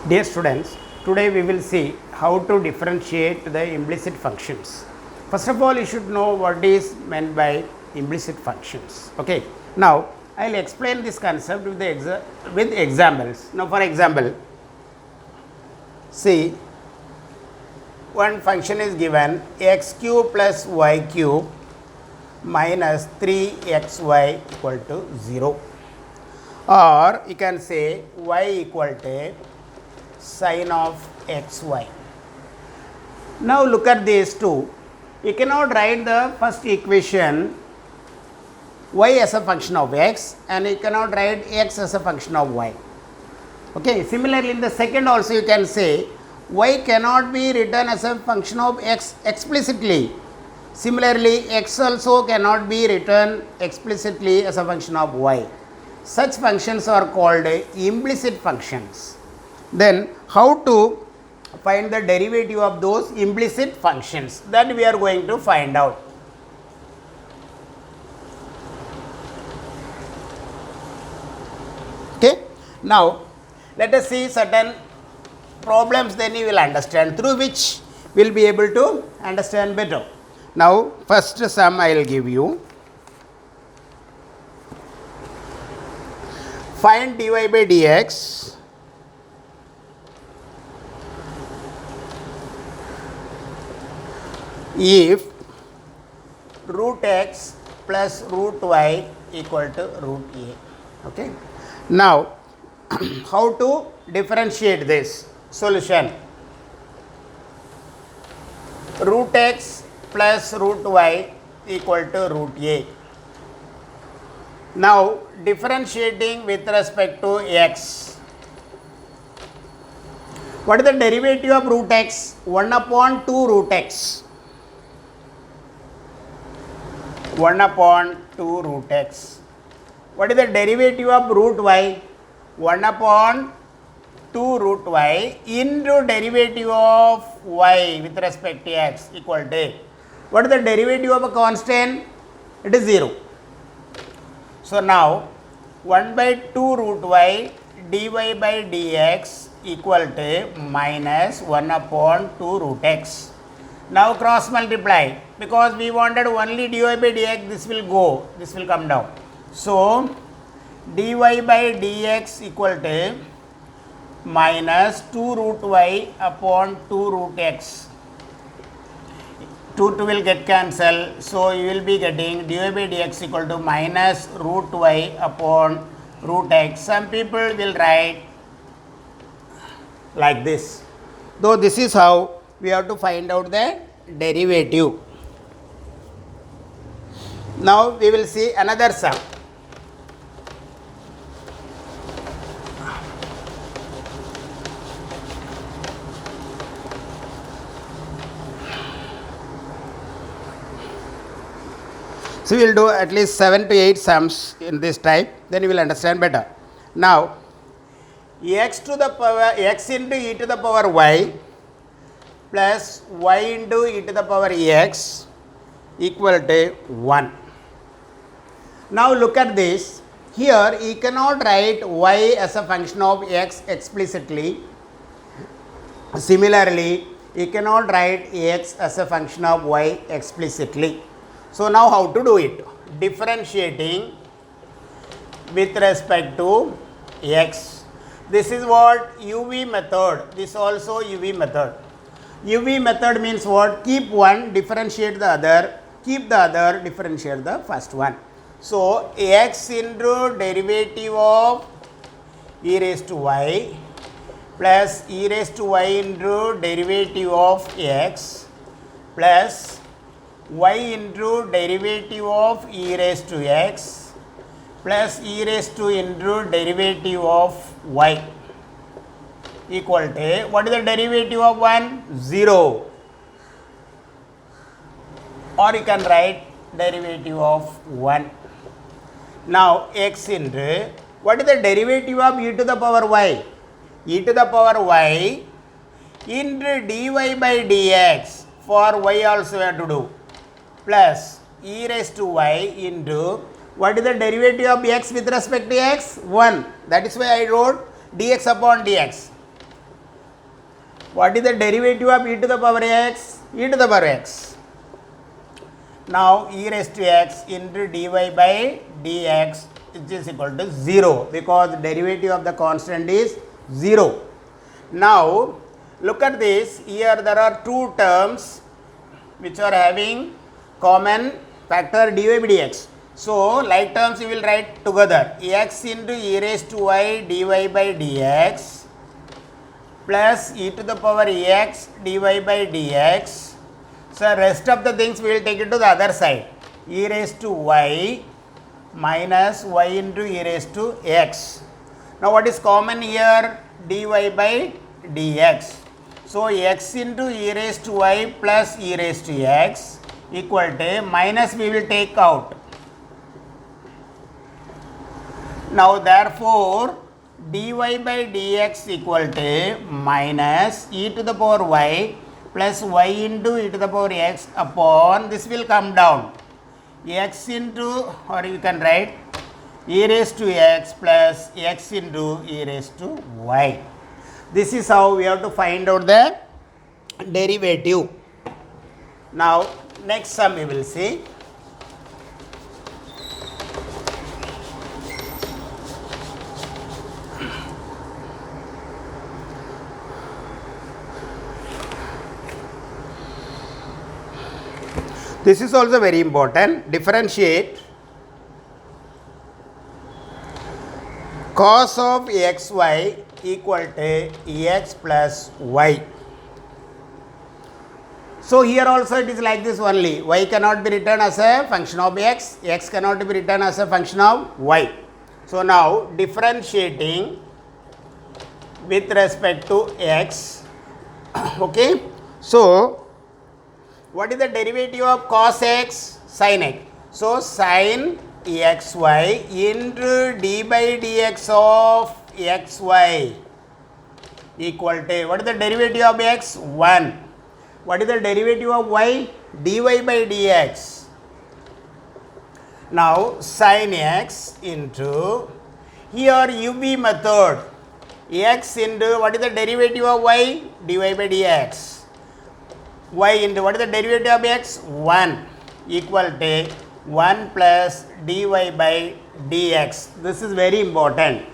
Dear students, today we will see how to differentiate the implicit functions. First of all, you should know what is meant by implicit functions. Okay. Now, I will explain this concept with examples. Now, for example, see one function is given x cube plus y cube minus 3xy equal to 0, or you can say y equal to sine of xy. Now look at these two. You cannot write the first equation y as a function of x, and you cannot write x as a function of y. Okay. Similarly, in the second also you can say y cannot be written as a function of x explicitly. Similarly, x also cannot be written explicitly as a function of y. Such functions are called implicit functions. Then how to find the derivative of those implicit functions, that we are going to find out. Okay. Now let us see certain problems, then you will understand, through which we will be able to understand better. Now first sum I will give you. Find dy by dx if root x plus root y equal to root a. Okay. Now how to differentiate this? Solution: root x plus root y equal to root a. Now differentiating with respect to x. What is the derivative of root x? 1 upon 2 root x. 1 upon 2 root x. What is the derivative of root y? 1 upon 2 root y into derivative of y with respect to x equal to. What is the derivative of a constant? It is 0. So now 1 by 2 root y dy by dx equal to minus 1 upon 2 root x. Now cross multiply, because we wanted only dy by dx, this will go, this will come down. So dy by dx equal to minus 2 root y upon 2 root x. 2 will get cancelled, so you will be getting dy by dx equal to minus root y upon root x. Some people will write like this, though this is how we have to find out the derivative. Now we will see another sum. So we will do at least 7 to 8 sums in this type, then you will understand better. Now x to the power x into e to the power y plus y into e to the power x equal to 1. Now look at this. Here you cannot write y as a function of x explicitly. Similarly, you cannot write x as a function of y explicitly. So now how to do it? Differentiating with respect to x. This is what UV method. This also UV method. UV method means what? Keep one, differentiate the other, keep the other, differentiate the first one. So x into derivative of e raised to y plus e raised to y into derivative of x plus y into derivative of e raised to x plus e raised to into derivative of y equal to, what is the derivative of 1? 0. Or you can write derivative of 1. Now x into, what is the derivative of e to the power y? E to the power y into dy by dx, for y also we have to do, plus e raised to y into, what is the derivative of x with respect to x? 1. That is why I wrote dx upon dx. What is the derivative of e to the power x? E to the power x. Now e raised to x into dy by dx is equal to 0 because derivative of the constant is 0. Now look at this. Here there are two terms which are having common factor dy by dx. So like terms we will write together, x into e raised to y dy by dx plus e to the power x dy by dx. So rest of the things we will take it to the other side, e raised to y minus y into e raised to x. Now what is common here? Dy by dx. So x into e raised to y plus e raised to x equal to minus we will take out. Now therefore dy by dx equal to minus e to the power y plus y into e to the power x upon, this will come down, x into, or you can write e raised to x plus x into e raised to y. This is how we have to find out the derivative. Now next sum we will see. This is also very important. Differentiate cos of xy equal to x plus y. So here also it is like this only. Y cannot be written as a function of x, x cannot be written as a function of y. So now differentiating with respect to x. Okay. So what is the derivative of cos x? Sin x. So sin xy into d by dx of xy equal to, what is the derivative of x? 1. What is the derivative of y? dy by dx. Now sin x into, here uv method, x into, what is the derivative of y? dy by dx. Y into, what is the derivative of x? 1 equal to 1 plus dy by dx. This is very important.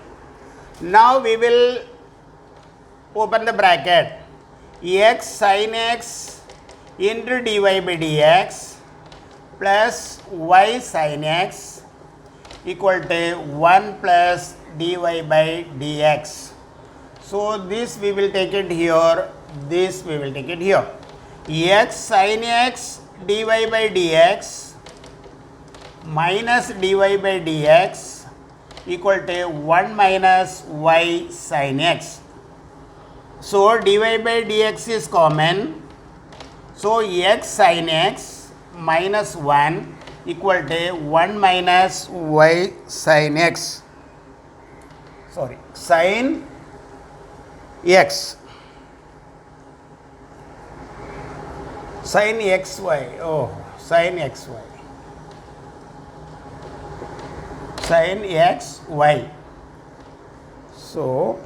Now we will open the bracket, x sin x into dy by dx plus y sin x equal to 1 plus dy by dx. So this we will take it here, this we will take it here. X sin x dy by dx minus dy by dx equal to 1 minus y sin x. So dy by dx is common. So x sin x minus 1 equal to 1 minus y sin x. Sorry, sin x. Sin xy, oh, sin xy, sin xy. So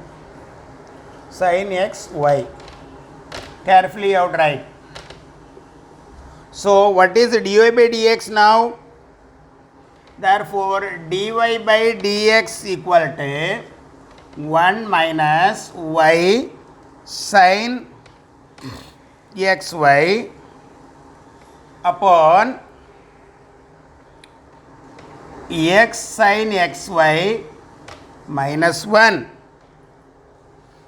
sin xy, carefully out write. So what is dy by dx now? Therefore dy by dx equal to 1 minus y sin xy upon x sin xy minus 1.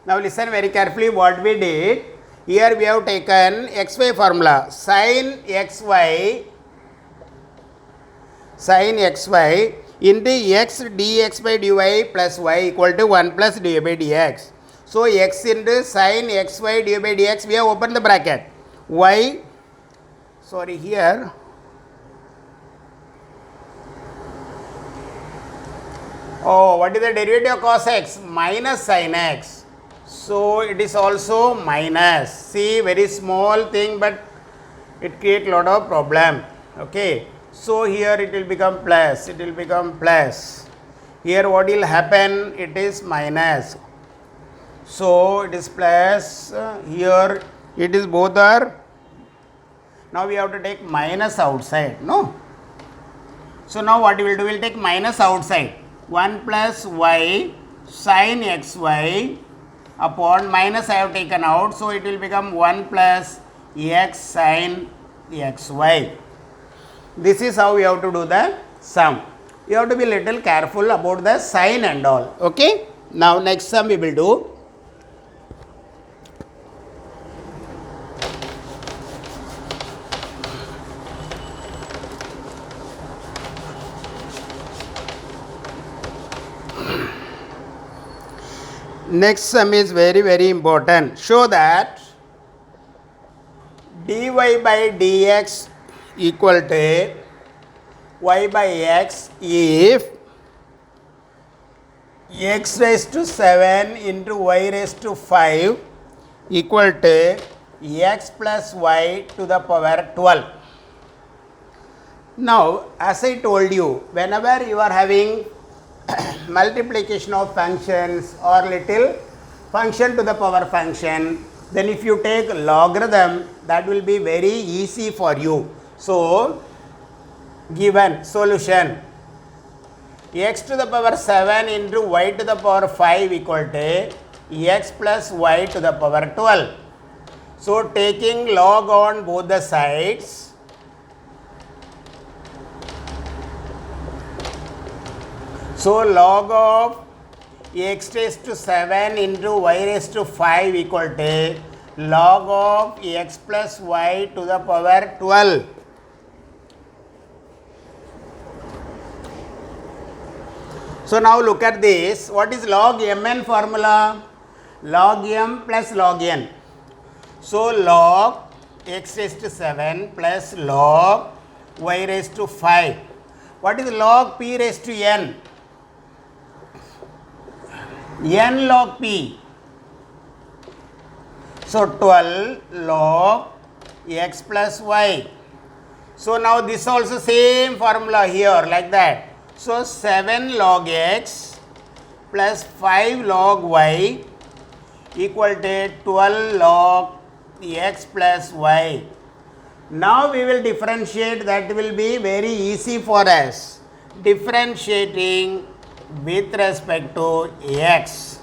Now listen very carefully what we did. Here we have taken xy formula, sin xy into x dx by dy plus y equal to 1 plus dy by dx. So x into sin xy dy by dx, we have opened the bracket. Y, sorry here, oh, what is the derivative of cos x? Minus sin x. So it is also minus. See, very small thing, but it creates a lot of problem. Okay. So here it will become plus. It will become plus. Here what will happen? It is minus. So it is plus, here it is both are, now we have to take minus outside, no? So now what we will do, we will take minus outside, 1 plus y sin xy upon minus I have taken out, so it will become 1 plus x sin xy. This is how we have to do the sum. You have to be little careful about the sign and all, okay? Now next sum we will do. Next sum is very important. Show that dy by dx equal to y by x if x raised to 7 into y raised to 5 equal to x plus y to the power 12. Now, as I told you, whenever you are having multiplication of functions or little function to the power function, then if you take logarithm, that will be very easy for you. So, given solution x to the power 7 into y to the power 5 equal to x plus y to the power 12. So, taking log on both the sides, so log of x raised to 7 into y raised to 5 equal to log of x plus y to the power 12. So now look at this. What is log mn formula? Log m plus log n. So log x raised to 7 plus log y raised to 5. What is log p raised to n? N log p. So 12 log x plus y. So now this also same formula here like that. So 7 log x plus 5 log y equal to 12 log x plus y. Now we will differentiate, that will be very easy for us. Differentiating with respect to x.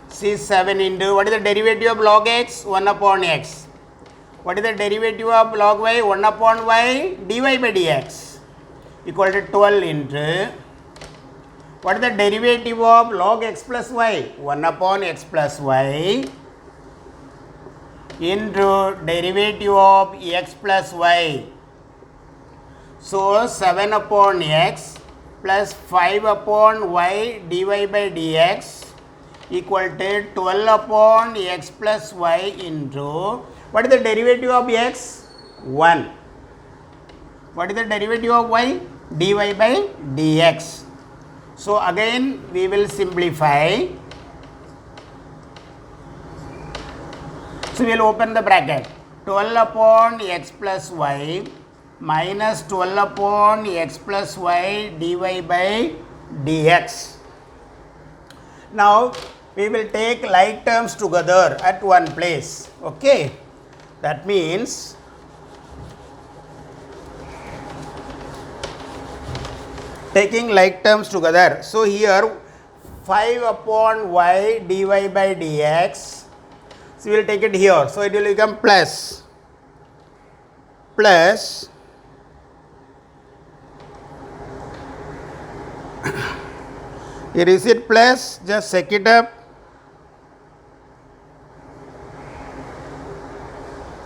See 7 into, what is the derivative of log x? 1 upon x. What is the derivative of log y? 1 upon y dy by dx equal to 12 into, what is the derivative of log x plus y? 1 upon x plus y into derivative of x plus y. So 7 upon x plus 5 upon y dy by dx equal to 12 upon x plus y into, what is the derivative of x? 1. What is the derivative of y? dy by dx. So again we will simplify. So we will open the bracket. 12 upon x plus y minus 12 upon x plus y dy by dx. Now we will take like terms together at one place. Okay. That means taking like terms together. So here 5 upon y dy by dx. So we will take it here. So it will become plus here is it plus, just check it up.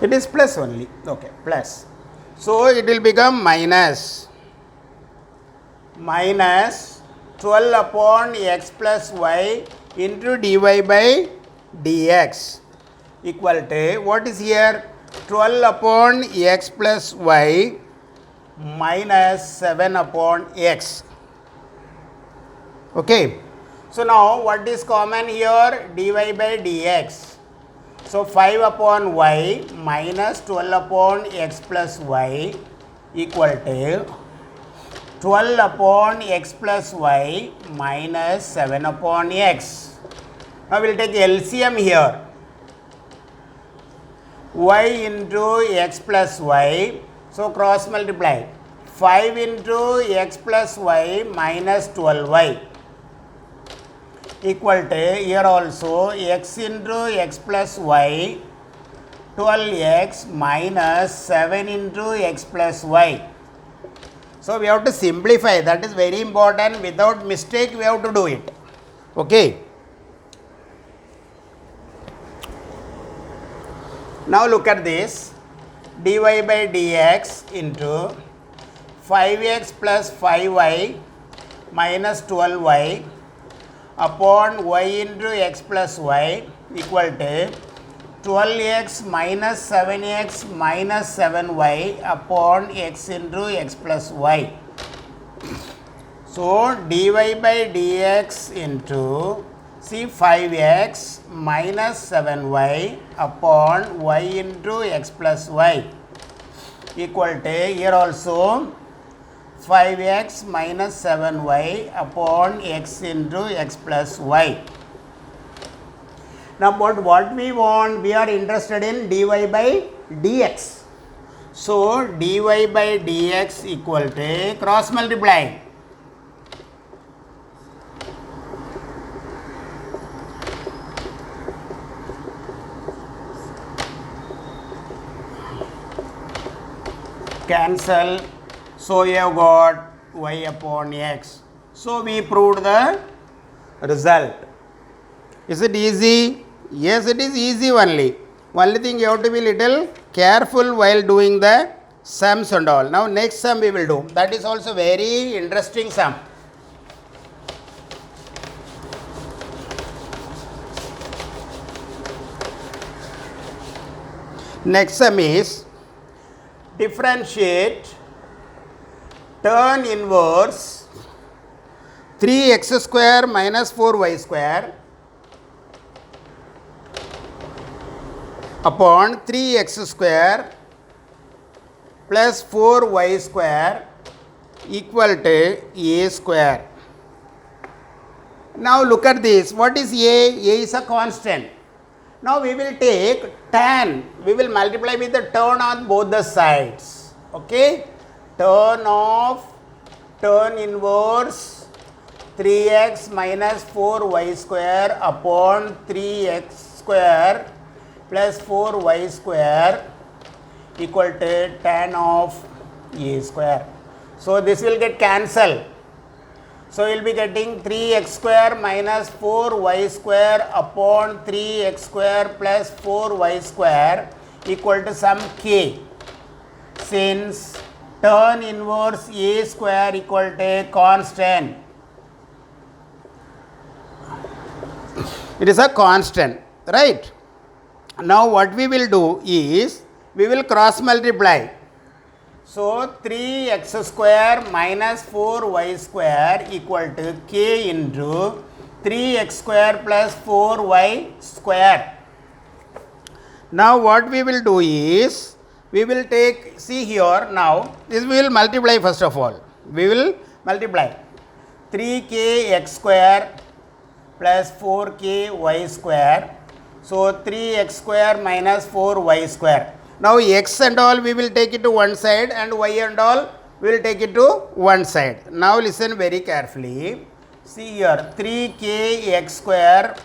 It is plus only. Okay, plus. So it will become minus 12 upon x plus y into dy by dx equal to, what is here? 12 upon x plus y minus 7 upon x. Okay. So now what is common here? dy by dx. So 5 upon y minus 12 upon x plus y equal to 12 upon x plus y minus 7 upon x. Now we will take LCM here. Y into x plus y. So cross multiply. 5 into x plus y minus 12y equal to, here also, x into x plus y 12x minus 7 into x plus y. So we have to simplify, that is very important. Without mistake we have to do it. Okay. Now look at this. Dy by dx into 5x plus 5y minus 12y upon y into x plus y equal to 12x minus 7x minus 7y upon x into x plus y. So dy by dx into 5x minus 7y upon y into x plus y equal to, here also, 5x minus 7y upon x into x plus y. Now, but what we want, we are interested in dy by dx. So, dy by dx equal to, cross multiply. Cancel. So, you have got y upon x. So, we proved the result. Is it easy? Yes, it is easy only. Only thing you have to be little careful while doing the sums and all. Now, next sum we will do. That is also very interesting sum. Next sum is differentiate tan inverse 3x square minus 4y square upon 3x square plus 4y square equal to a square. Now look at this. What is a? A is a constant. Now we will take tan. We will multiply with the tan on both the sides. Okay. Tan of tan inverse 3x minus 4y square upon 3x square plus 4y square equal to tan of a square. So this will get cancelled. So we will be getting 3x square minus 4y square upon 3x square plus 4y square equal to some k. Since tan inverse a square equal to constant, it is a constant, right? Now what we will do is, we will cross multiply. So 3x square minus 4y square equal to k into 3x square plus 4y square. Now what we will do is, we will take, see here now, this we will multiply first of all. We will multiply 3k x square plus 4k y square. So 3x square minus 4y square. Now x and all we will take it to one side and y and all we will take it to one side. Now listen very carefully. See here, 3k x square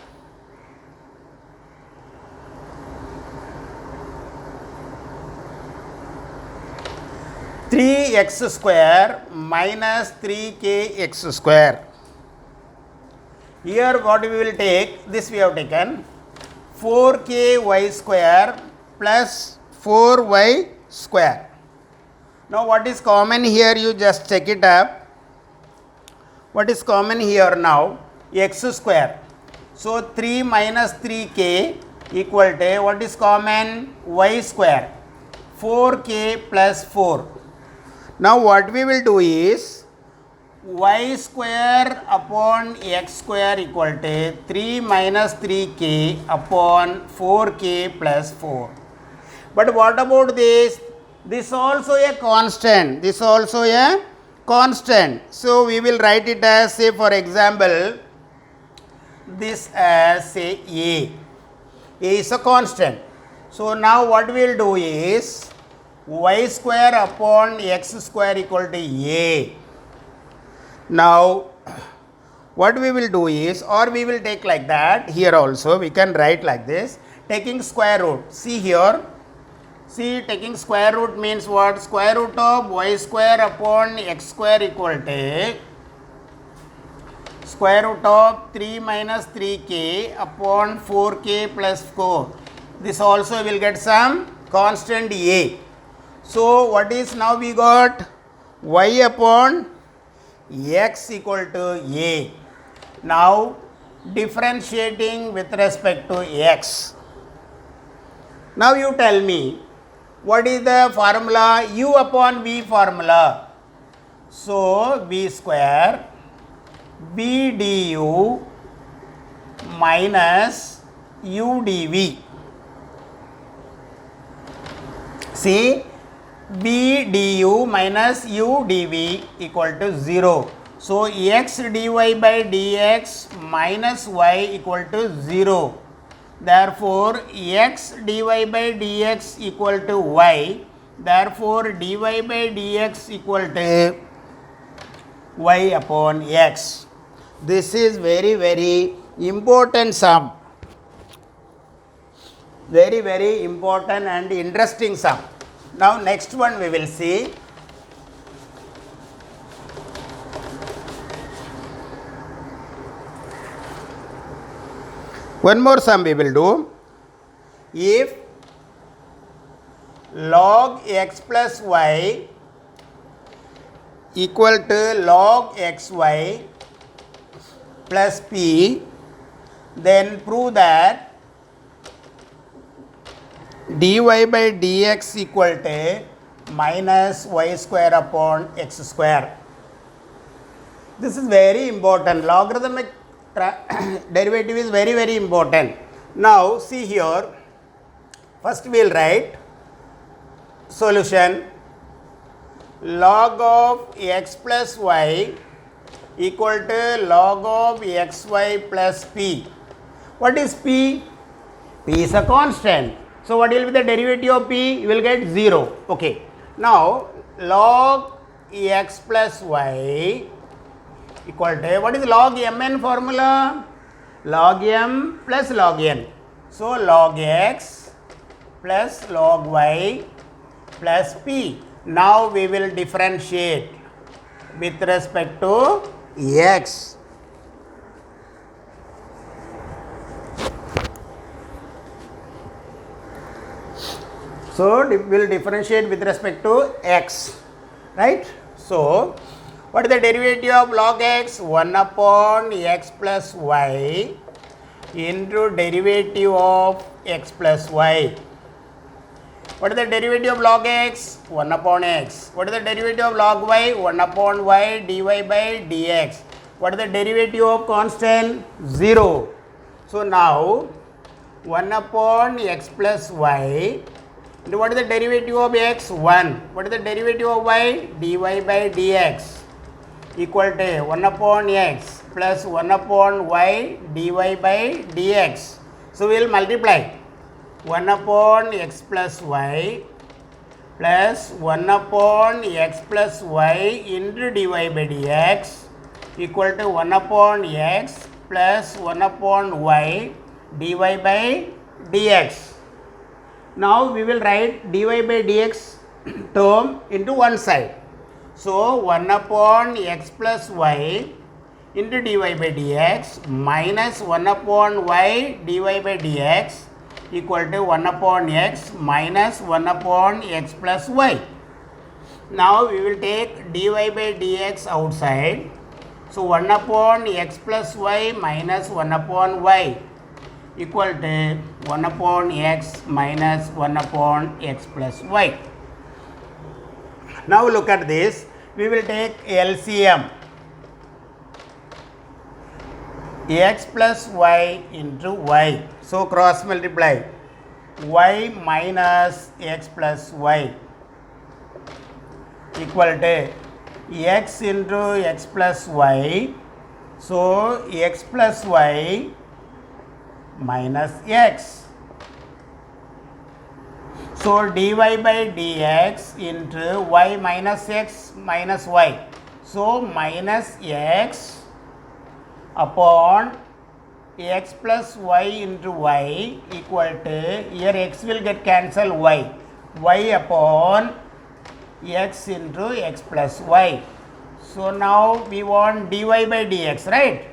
x square minus 3k x square. Here what we will take, this we have taken 4k y square plus 4y square. Now what is common here, you just check it up. What is common here now? X square. So 3 minus 3k equal to, what is common? Y square. 4k plus 4. Now what we will do is, y square upon x square equal to 3 minus 3k upon 4k plus 4. But what about this? This also a constant. This also a constant. So we will write it as, say for example, this as say A. A is a constant. So now what we will do is y square upon x square equal to A. Now what we will do is, or we will take like that, here also we can write like this, taking square root. See here, see, taking square root means what? Square root of y square upon x square equal to square root of 3 minus 3k upon 4k plus 4. This also will get some constant A. So what is now we got? Y upon x equal to A. Now differentiating with respect to x. Now you tell me, what is the formula? U upon V formula. So V square B du minus U dV. See, B du minus U dV equal to 0. So x dy by dx minus y equal to 0. Therefore x dy by dx equal to y. Therefore dy by dx equal to y upon x. This is very, very important sum. Very, very important and interesting sum. Now next one we will see. One more sum we will do. If log x plus y equal to log xy plus p, then prove that dy by dx equal to minus y square upon x square. This is very important. Logarithmic derivative is very, very important. Now see here, first we will write solution. Log of x plus y equal to log of xy plus p. What is p? P is a constant. So what will be the derivative of p? You will get 0. Okay. Now log x plus y equal to, what is log mn formula? Log m plus log n. So log x plus log y plus p. Now we will differentiate with respect to x. So we will differentiate with respect to x, right? So what is the derivative of log x? 1 upon x plus y into derivative of x plus y. What is the derivative of log x? 1 upon x. What is the derivative of log y? 1 upon y dy by dx. What is the derivative of constant? 0. So now 1 upon x plus y. And what is the derivative of x? 1. What is the derivative of y? dy by dx equal to 1 upon x plus 1 upon y dy by dx. So we will multiply 1 upon x plus y plus 1 upon x plus y into dy by dx equal to 1 upon x plus 1 upon y dy by dx. Now we will write dy by dx term into one side. So 1 upon x plus y into dy by dx minus 1 upon y dy by dx equal to 1 upon x minus 1 upon x plus y. Now we will take dy by dx outside. So 1 upon x plus y minus 1 upon y equal to 1 upon x minus 1 upon x plus y. Now look at this. We will take LCM. X plus y into y. So cross multiply. Y minus x plus y equal to x into x plus y. So x plus y minus x. So dy by dx into y minus x minus y. So minus x upon x plus y into y equal to, here x will get cancelled, y upon x into x plus y. So now we want dy by dx, right?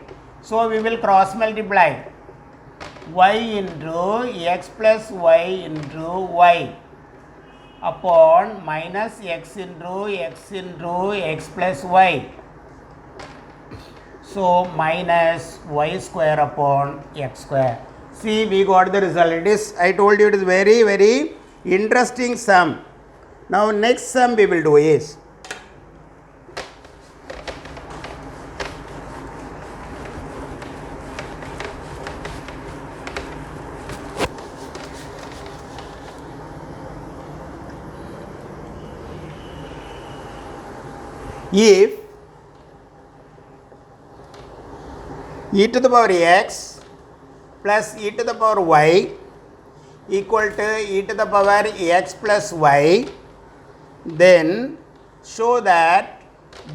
So we will cross multiply y into x plus y into y upon minus x into x plus y. So minus y square upon x square. See, we got the result. It is, I told you, it is very, very interesting sum. Now next sum we will do is, if e to the power x plus e to the power y equal to e to the power x plus y, then show that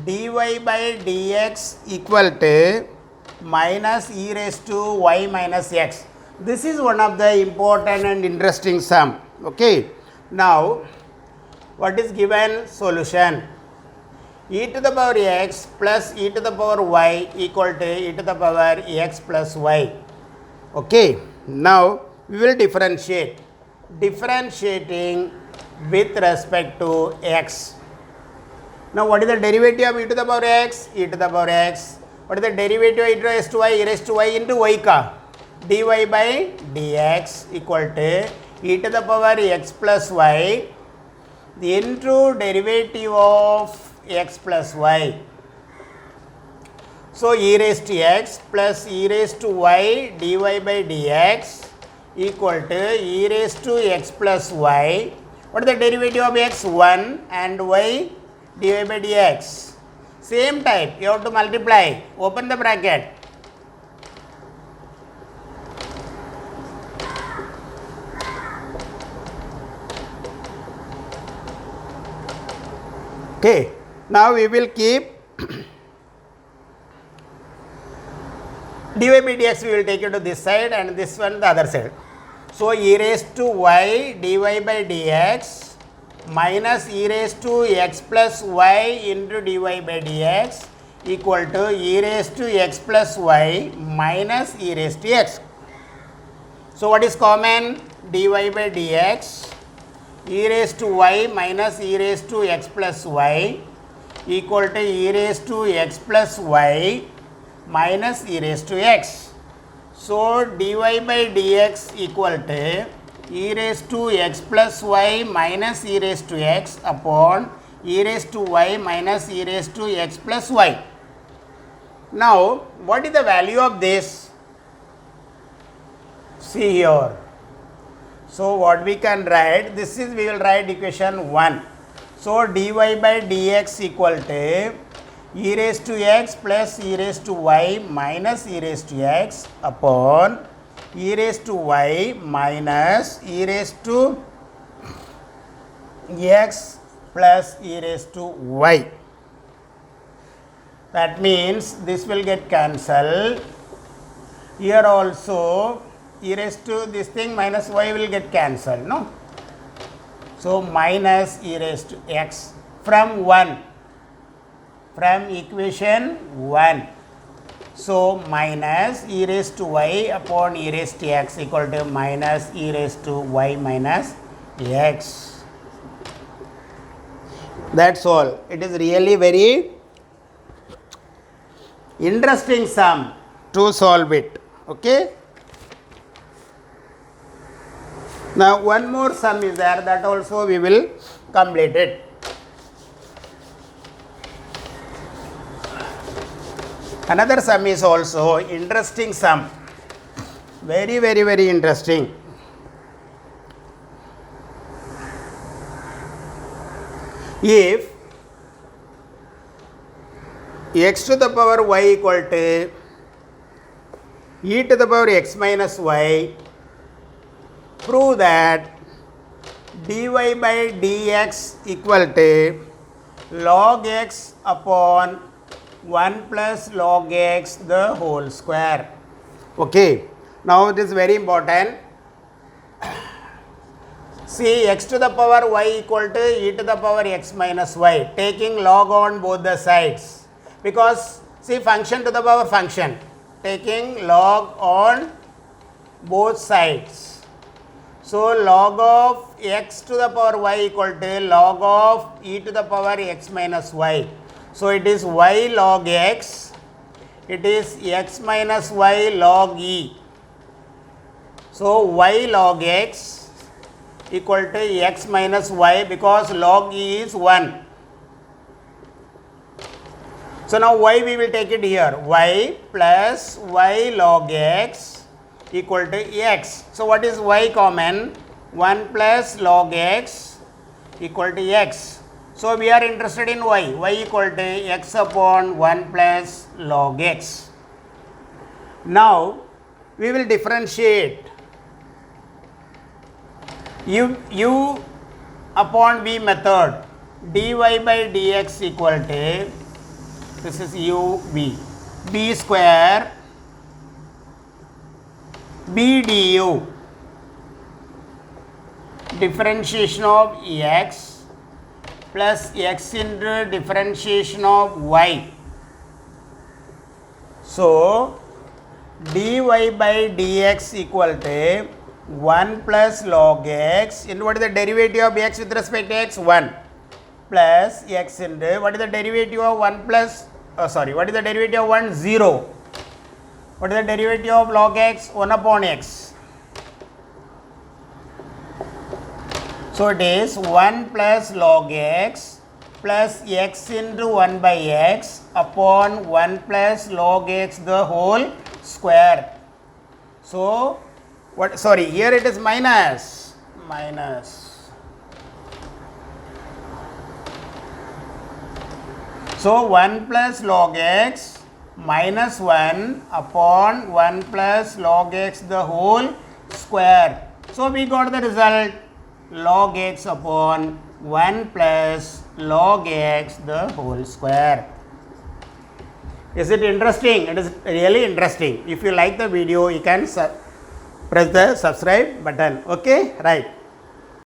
dy by dx equal to minus e raised to y minus x. This is one of the important and interesting sum. Okay. Now, what is given solution? E to the power x plus e to the power y equal to e to the power x plus y. Okay. Now, we will differentiate. Differentiating with respect to x. Now, what is the derivative of e to the power x? E to the power x. What is the derivative of e raised to y? E raised to y into y ka. dy by dx equal to e to the power x plus y into derivative of x plus y. So, e raised to x plus e raised to y dy by dx equal to e raised to x plus y. What is the derivative of x? 1 and y dy by dx. Same type, you have to multiply. Open the bracket. Okay. Now we will keep dy by dx, we will take it to this side and this one the other side. So e raised to y dy by dx minus e raised to x plus y into dy by dx equal to e raised to x plus y minus e raised to x. So what is common? Dy by dx e raised to y minus e raised to x plus y equal to e raised to x plus y minus e raised to x. So dy by dx equal to e raised to x plus y minus e raised to x upon e raised to y minus e raised to x plus y. Now, what is the value of this? See here. So, what we can write, this is, we will write equation 1. So, dy by dx equal to e raised to x plus e raised to y minus e raised to x upon e raised to y minus e raised to x plus e raised to y. That means this will get cancelled. Here also e raised to this thing minus y will get cancelled, no? So minus e raised to x from 1, from equation 1. So minus e raised to y upon e raised to x equal to minus e raised to y minus x. That's all. It is really very interesting sum to solve it. Okay. Now one more sum is there, that also we will complete it. Another sum is also interesting sum, very interesting. If x to the power y equal to e to the power x minus y, prove that dy by dx equal to log x upon 1 plus log x the whole square. Okay. Now it is very important. See, x to the power y equal to e to the power x minus y, taking log on both the sides, because see, function to the power function, taking log on both sides. So log of x to the power y equal to log of e to the power x minus y. So it is y log x, it is x minus y log e. So y log x equal to x minus y, because log e is 1. So now y we will take it here, y plus y log x equal to x. So what is y common? 1 plus log x equal to x. So we are interested in y equal to x upon 1 plus log x. Now we will differentiate u upon v method, dy by dx equal to, this is u v, b square b du, differentiation of x plus x into differentiation of y. So dy by dx equal to 1 plus log x into, what is the derivative of x with respect to x? 1 plus x into, what is the derivative of 1 plus, what is the derivative of 1? 0. What is the derivative of log x? 1 upon x. So it is 1 plus log x plus x into 1 by x upon 1 plus log x the whole square. So what, here it is minus. So 1 plus log x minus 1 upon 1 plus log x the whole square. So we got the result, log x upon 1 plus log x the whole square. Is it interesting? It is really interesting. If you like the video, you can press the subscribe button. Okay, right.